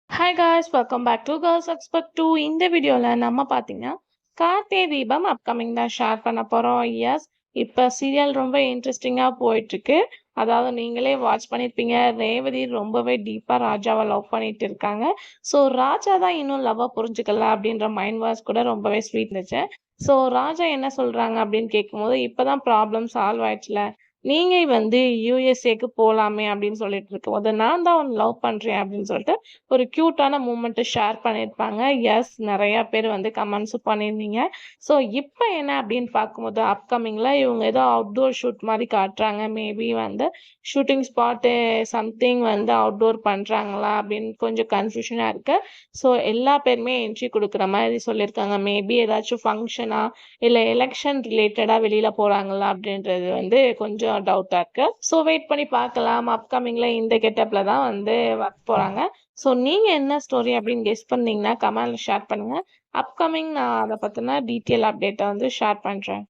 Hi guys welcome back to girls expect to. இந்த வீடியோவில் நம்ம பார்த்தீங்கன்னா கார்த்திகை தீபம் அப்கமிங் தான் ஷேர் பண்ண போகிறோம். எஸ், இப்போ சீரியல் ரொம்ப இன்ட்ரெஸ்டிங்காக போயிட்டுருக்கு. அதாவது நீங்களே வாட்ச் பண்ணியிருப்பீங்க, ரேவதி ரொம்பவே டீப்பாக ராஜாவை லவ் பண்ணிட்டு இருக்காங்க. ஸோ ராஜா தான் இன்னும் லவ்வை புரிஞ்சுக்கல அப்படின்ற மைண்ட் வாஷ் கூட ரொம்பவே ஸ்வீட் இருந்துச்சு. ஸோ ராஜா என்ன சொல்கிறாங்க அப்படின்னு கேட்கும்போது, இப்போ தான் ப்ராப்ளம் சால்வ் ஆயிடுச்சுல, நீங்க வந்து யுஎஸ்ஏக்கு போலாமே அப்படின்னு சொல்லிட்டு இருக்கும்போது, நான் தான் உன்னை லவ் பண்றேன் அப்படின்னு சொல்லிட்டு ஒரு கியூட்டான மூமெண்ட்டை ஷேர் பண்ணியிருப்பாங்க. எஸ், நெறையா பேர் வந்து கமெண்ட்ஸும் பண்ணியிருந்தீங்க. ஸோ இப்போ என்ன அப்படின்னு பார்க்கும்போது, அப்கமிங்கில இவங்க ஏதோ அவுட்டோர் ஷூட் மாரி காட்டுறாங்க. மேபி வந்து ஷூட்டிங் ஸ்பாட்டு சம்திங் வந்து அவுட்டோர் பண்றாங்களா அப்படின்னு கொஞ்சம் கன்ஃப்யூஷனா இருக்கு. ஸோ எல்லா பேருமே என்ட்ரி குடுக்குற மாரி சொல்லியிருக்காங்க. மேபி ஏதாச்சும் ஃபங்ஷனா, இல்ல எலக்ஷன் ரிலேட்டடா வெளியில போறாங்களா அப்படின்றது வந்து கொஞ்சம் டவுட்டா இருக்கு. ஸோ வெயிட் பண்ணி பார்க்கலாம். அப்கமிங்ல இந்த கெட்டப்ல தான் வந்து வரப்போறாங்க. ஸோ நீங்க என்ன ஸ்டோரி அப்படின்னு கெஸ் பண்ணீங்கன்னா கமெண்ட்ல ஷேர் பண்ணுங்க. அப்கமிங் நான் அத பத்தின டீட்டெயில் அப்டேட்ட வந்து ஷேர் பண்றேன்.